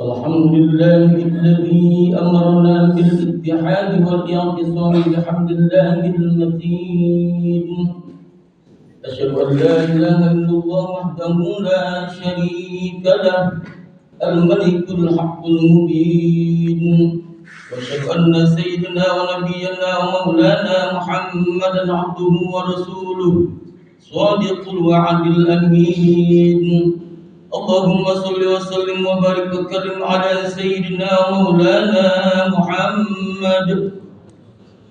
الحمد لله الذي أمرنا بالاتحاد والاعتصام بحمد الله المتين. أشهد أن لا إله إلا الله وحده لا شريك له الملك الحق المبين. وأشهد أن سيدنا ونبينا ومولانا محمدا عبده ورسوله صادق الوعد الأمين. اللهم صل وسلم وبارك وكرم على سيدنا ومولانا محمد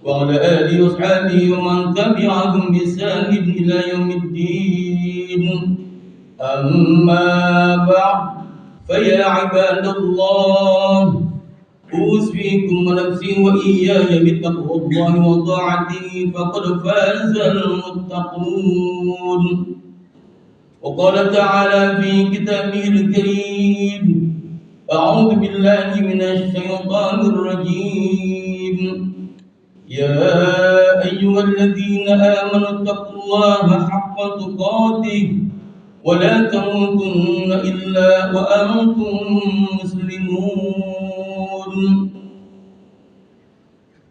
وعلى آله وصحبه ومن تبعهم بإحسان إلى يوم الدين. أما بعد، فيا عباد الله، أوصيكم ونفسي وإياي بتقوى الله وطاعته فقد فاز المتقون. وقال تعالى في كتابه الكريم: أعوذ بالله من الشيطان الرجيم. يا أيها الذين آمنوا اتقوا الله حق تقاته ولا تموتن إلا وأنتم مسلمون.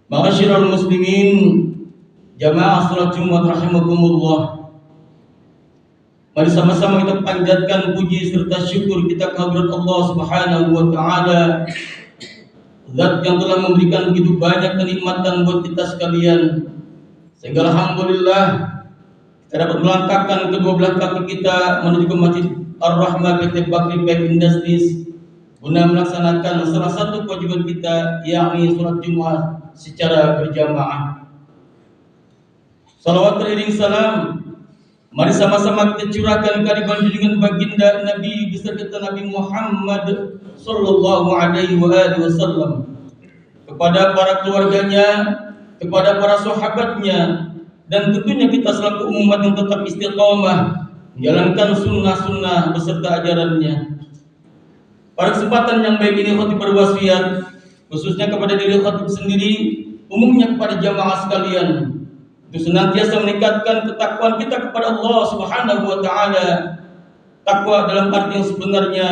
Ma'asyiral muslimin, jamaah salat Jumat rahimakumullah. Mari sama-sama kita panjatkan puji serta syukur kita kehadirat Allah Subhanahu wa taala, Zat yang telah memberikan begitu banyak kenikmatan buat kita sekalian, sehingga alhamdulillah kita dapat melangkahkan kedua belah kaki kita menuju ke Masjid Ar-Rahmah PT Bakri Pipe Industries guna melaksanakan salah satu kewajiban kita, yakni salat Jumat secara berjamaah. Salawat beriring salam, mari sama-sama kita curahkan kehadiran junjungan baginda Nabi beserta Nabi Muhammad sallallahu alaihi wasallam kepada para keluarganya, kepada para sahabatnya, dan tentunya kita selaku umat yang tetap istiqomah menjalankan sunnah-sunnah beserta ajarannya. Pada kesempatan yang baik ini, khatib berwasiat khususnya kepada diri khatib sendiri, umumnya kepada jamaah sekalian, untuk senantiasa meningkatkan ketakwaan kita kepada Allah Subhanahu wa taala. Takwa dalam arti yang sebenarnya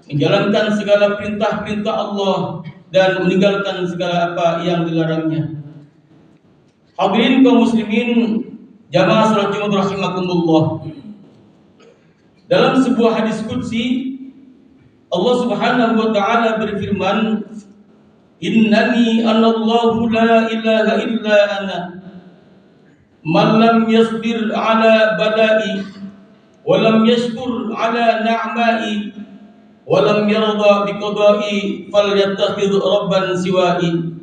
menjalankan segala perintah-perintah Allah dan meninggalkan segala apa yang dilarangnya. Hadirin kaum muslimin, jamaah salat Jumat rahimakumullah. Dalam sebuah hadis qudsi, Allah Subhanahu wa taala berfirman, "Innani anallahu la ilaha illa ana. Man lam yasbir ala bala'i wa lam yashkur ala na'ma'i wa lam yarda biqada'i falyattakhidh rabban siwa'i."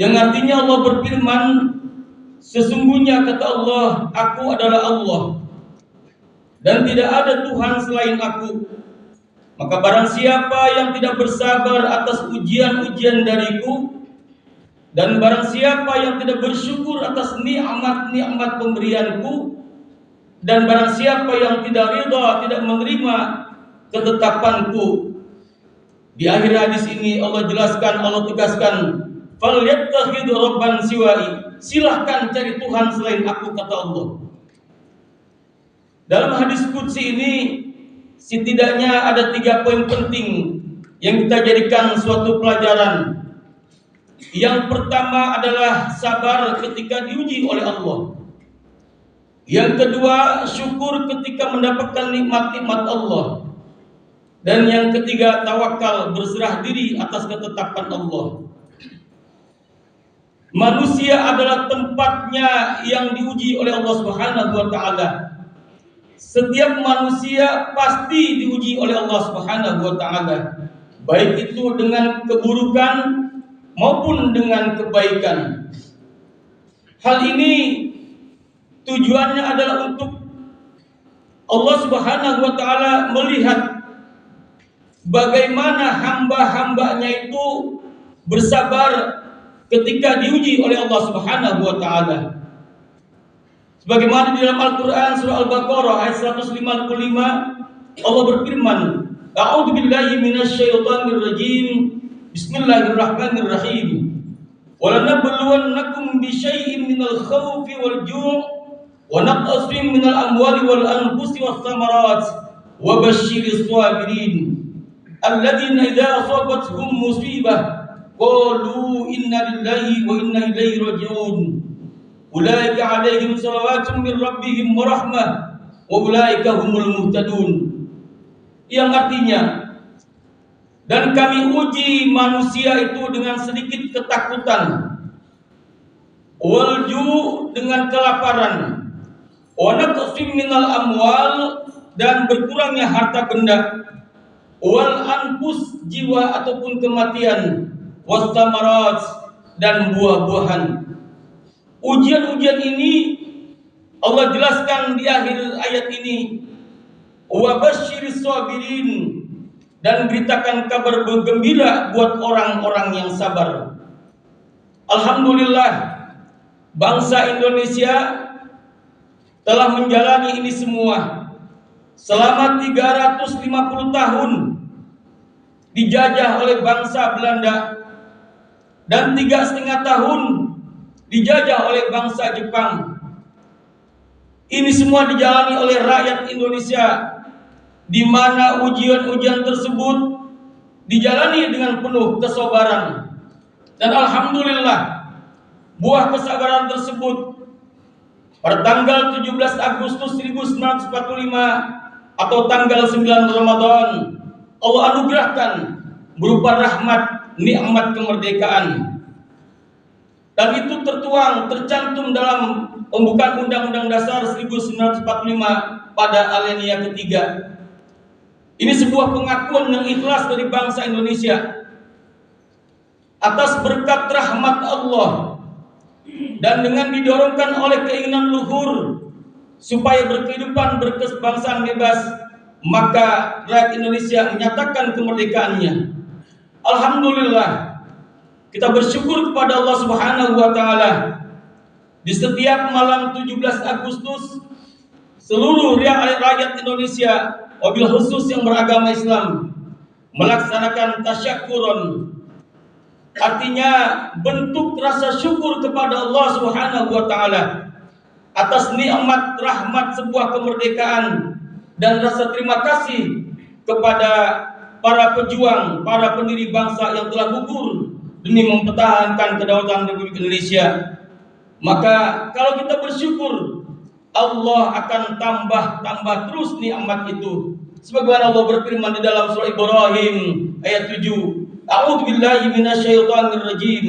Yang artinya Allah berfirman, sesungguhnya kata Allah, aku adalah Allah dan tidak ada Tuhan selain aku. Maka barang siapa yang tidak bersabar atas ujian-ujian dariku, dan barang siapa yang tidak bersyukur atas nikmat-nikmat pemberianku, dan barang siapa yang tidak ridha, tidak menerima ketetapanku. Di akhir hadis ini Allah jelaskan, Allah tegaskan, falyattakhidh rabban siwa'i, silahkan cari Tuhan selain aku, kata Allah. Dalam hadis qudsi ini setidaknya ada 3 poin penting yang kita jadikan suatu pelajaran. Yang pertama adalah sabar ketika diuji oleh Allah. Yang kedua, syukur ketika mendapatkan nikmat-nikmat Allah. Dan yang ketiga, tawakal, berserah diri atas ketetapan Allah. Manusia adalah tempatnya yang diuji oleh Allah Subhanahu wa taala. Setiap manusia pasti diuji oleh Allah Subhanahu wa taala, baik itu dengan keburukan maupun dengan kebaikan. Hal ini tujuannya adalah untuk Allah Subhanahu wa taala melihat bagaimana hamba-hambanya itu bersabar ketika diuji oleh Allah Subhanahu wa taala. Sebagaimana di dalam Al-Qur'an surah Al-Baqarah ayat 155, Allah berfirman, "A'udzu billahi minasyaitonir rajim. Bismillahirrahmanirrahim. Wa lanabluwannakum bisyai'in minal khawfi wal ju' wa naqsin minal amwali wal anfusi was samarat wa basyiris sabirin." alladzina idza asabatuhum musibah qalu inna lillahi wa inna ilaihi raji'un ulaika alaihim salawatun min rabbihim wa rahmah wa ulaika humul muhtadun. Yang artinya, dan kami uji manusia itu dengan sedikit ketakutan, walju dengan kelaparan, wa naqsim minal amwal dan berkurangnya harta benda, wal anfus jiwa ataupun kematian, was samarat dan buah-buahan. Ujian-ujian ini Allah jelaskan di akhir ayat ini, wa basyiris sabirin, dan beritakan kabar bergembira buat orang-orang yang sabar. Alhamdulillah, bangsa Indonesia telah menjalani ini semua selama 350 tahun dijajah oleh bangsa Belanda dan 3,5 tahun dijajah oleh bangsa Jepang. Ini semua dijalani oleh rakyat Indonesia, di mana ujian-ujian tersebut dijalani dengan penuh kesabaran. Dan alhamdulillah, buah kesabaran tersebut pada tanggal 17 Agustus 1945 atau tanggal 9 Ramadan Allah anugerahkan berupa rahmat nikmat kemerdekaan. Dan itu tercantum dalam pembukaan Undang-Undang Dasar 1945 pada alinea ketiga. Ini sebuah pengakuan yang ikhlas dari bangsa Indonesia atas berkat rahmat Allah dan dengan didorongkan oleh keinginan luhur supaya berkehidupan berkebangsaan bebas, maka rakyat Indonesia menyatakan kemerdekaannya. Alhamdulillah, kita bersyukur kepada Allah Subhanahu wa taala. Di setiap malam 17 Agustus seluruh rakyat Indonesia, wabil khusus yang beragama Islam, melaksanakan tasyakuron. Artinya bentuk rasa syukur kepada Allah Subhanahu wa taala atas nikmat rahmat sebuah kemerdekaan dan rasa terima kasih kepada para pejuang, para pendiri bangsa yang telah gugur demi mempertahankan kedaulatan Republik Indonesia. Maka kalau kita bersyukur, Allah akan tambah terus nikmat itu. Sebagaimana Allah berfirman di dalam surah Ibrahim ayat 7, A'udzu billahi minasyaitonir rajim.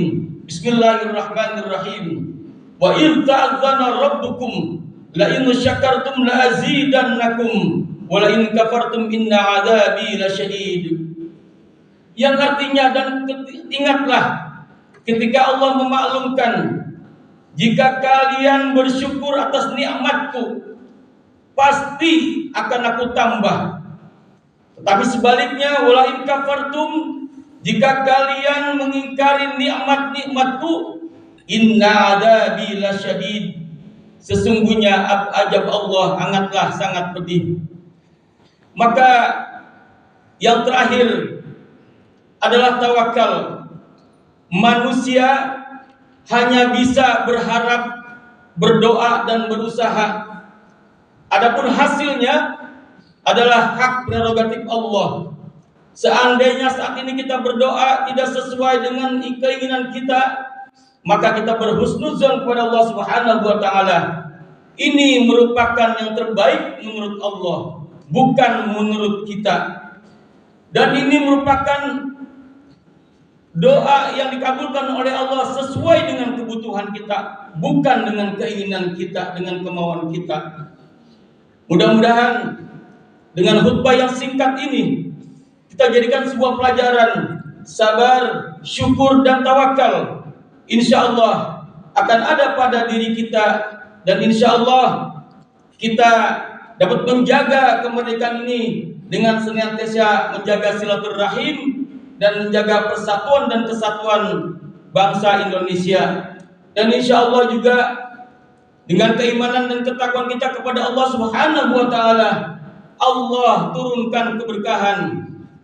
Bismillahirrahmanirrahim. Wa idz ta'adzana rabbukum la in syakartum la azidannakum wa la in kafartum inna 'adzabi lasyadid. Yang artinya, dan ingatlah ketika Allah memaklumkan, jika kalian bersyukur atas nikmatku, pasti akan aku tambah. Tetapi sebaliknya, wala in kafartum, jika kalian mengingkari nikmatku, inna adzabi lasyadid, sesungguhnya azab Allah sangat pedih. Maka yang terakhir adalah tawakal. Manusia hanya bisa berharap, berdoa dan berusaha. Adapun hasilnya adalah hak prerogatif Allah. Seandainya saat ini kita berdoa tidak sesuai dengan keinginan kita, maka kita berhusnuzon kepada Allah Subhanahu wa taala. Ini merupakan yang terbaik menurut Allah, bukan menurut kita. Dan ini merupakan doa yang dikabulkan oleh Allah sesuai dengan kebutuhan kita, bukan dengan keinginan kita, dengan kemauan kita. Mudah-mudahan dengan khutbah yang singkat ini kita jadikan sebuah pelajaran sabar, syukur dan tawakal. Insya Allah akan ada pada diri kita, dan insya Allah kita dapat menjaga kemerdekaan ini dengan senantiasa menjaga silaturahim dan menjaga persatuan dan kesatuan bangsa Indonesia. Dan insya Allah juga dengan keimanan dan ketakwaan kita kepada Allah Subhanahu wa taala, Allah turunkan keberkahan.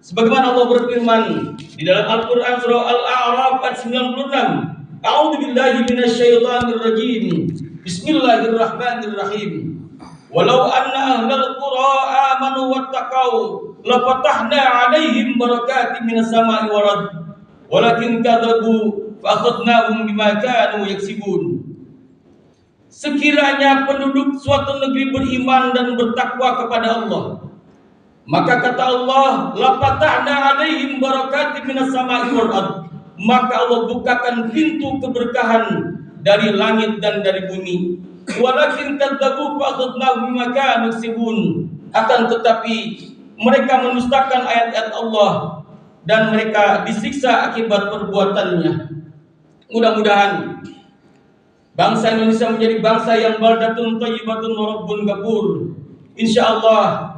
Sebagaimana Allah berfirman di dalam Al-Qur'an surah Al-A'raf ayat 96, A'udzu billahi minasyaitonir rajim. Bismillahirrahmanirrahim. Walau anna ahlal qura amanu wattaqu wattaqau la fatahna 'alaihim barakatin minas sama'i wal ardh walakin kadzabu fa akhadnahum bima kanu yaksibun. Sekiranya penduduk suatu negeri beriman dan bertakwa kepada Allah, maka kata Allah, la fatahna 'alaihim barakatin minas sama'i wal ardh, maka Allah bukakan pintu keberkahan dari langit dan dari bumi. Walakin kadzabu fa akhadnahum bima kanu yaksibun, akan tetapi mereka mendustakan ayat-ayat Allah dan mereka disiksa akibat perbuatannya. Mudah-mudahan bangsa Indonesia menjadi bangsa yang baldatun thayyibatun wa rabbun ghafur. Insyaallah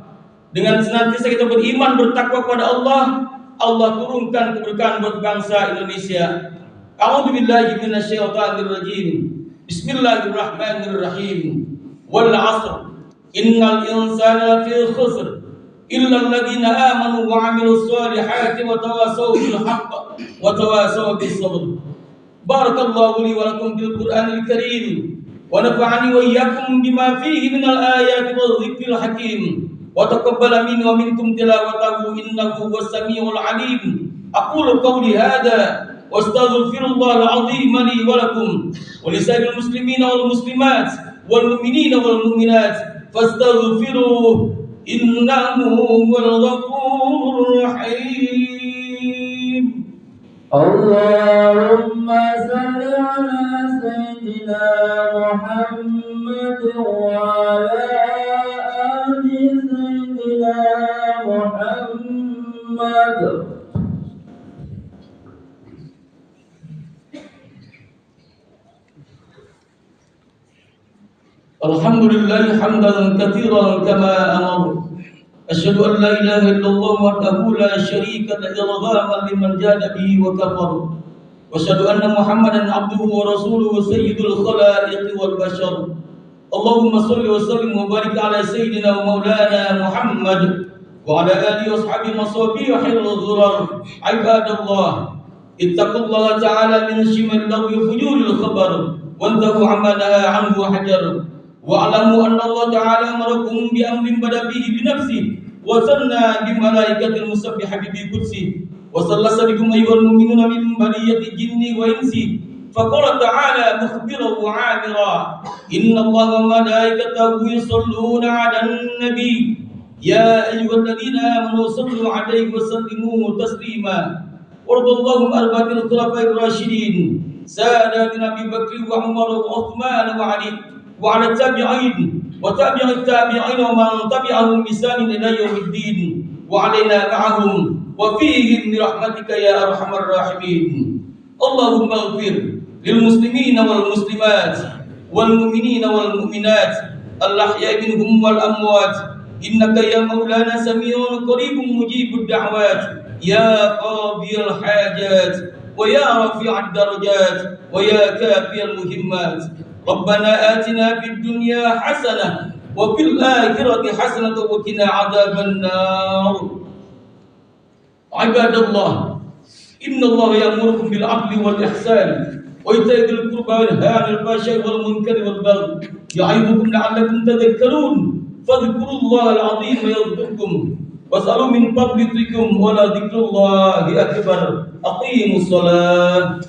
dengan senantiasa kita beriman bertakwa kepada Allah, Allah turunkan keberkahan buat bangsa Indonesia. A'udzu billahi minasyaitonir rajim. Bismillahirrahmanirrahim. Wal 'asr. Innal insana lafi khusr illa alladziina aamanu wa 'amilus shalihati wa tawassaw bil haqq wa tawassaw bis sabr. Barakallahu li wa lakum bil Qur'anil Karim wa nafa'ani wa iyyakum bima fihi minal ayati wadh dhikril hakim wa taqabbala minni wa minkum tilawatahu innahu huwas samiul 'alim. Aqulu qawli hadha wa astaghfirullahal 'azim li wa lakum wa lisa'iril muslimina wal muslimat wal mu'minina wal mu'minat fastaghfiruhu innahu huwal ghafurur rahim. Allahumma salli ala sayyidina Muhammad wa ala ali sayyidina Muhammad. Alhamdulillah hamdan katsiran kama amara. Asyhadu an la ilaha illallah wahdahu la syarika lahu irghaman liman jada bihi wa kafar. Wa asyhadu anna Muhammadan abduhu wa rasuluhu sayyidul khalaiqi wal bashar. Allahumma shalli wa sallim wa barik ala sayyidina wa maulana Muhammad wa ala alihi wa sahbihi masabihil ghurar. Ibadallah, ittaqullaha ta'ala min shimal lagwi fujuril khabar wantahu amma nahaa anhu hajar. Wa'lamu anna Allah ta'ala amarakum bi amrin bada bihi bi nafsihi wa sanna bi malaikatil musabbiha bi qudsi wa sallasa bikum ayyuhal mu'minuna min bariyati jinni wa insi faqala ta'ala mukhbiran wa 'amira inna Allaha wa malaikatahu yusalluna 'alan nabi ya ayyuhalladzina amanu sallu 'alaihi wa sallimu taslima. Wardallahu arba'atil khulafa'ir rasyidin sadatina Abi Bakr wa Umar wa Uthman wa Ali wa 'ala tabi'in wa tabi'it tabi'in wa man tabi'ahum bi ihsan ila yaumiddin wa 'alaina ma'ahum wa fihim bi rahmatika ya arhamar rahimin. Allahumma ighfir lil muslimina wal muslimat wal mu'minina wal mu'minat al ahya'i minhum wal amwat innaka ya maulana sami'un qaribun mujibud da'wat ya qadiyal hajat wa ya rafi'ad darajat wa ya kafiyal muhimmat. Rabbana atina fid dunya hasanah wa fil akhirati hasanah wa qina adzaban nar. Ibadallah, innallaha ya'murukum bil 'adli wal ihsan wa ita'i dzil qurba wa yanha 'anil fahsya'i wal munkari wal baghi ya'idukum la'allakum tadhakkarun. Fadhkurullahal 'azima yadhkurkum was'alu min fadlikum wa la dzikrullahi akbar. Aqimus shalah.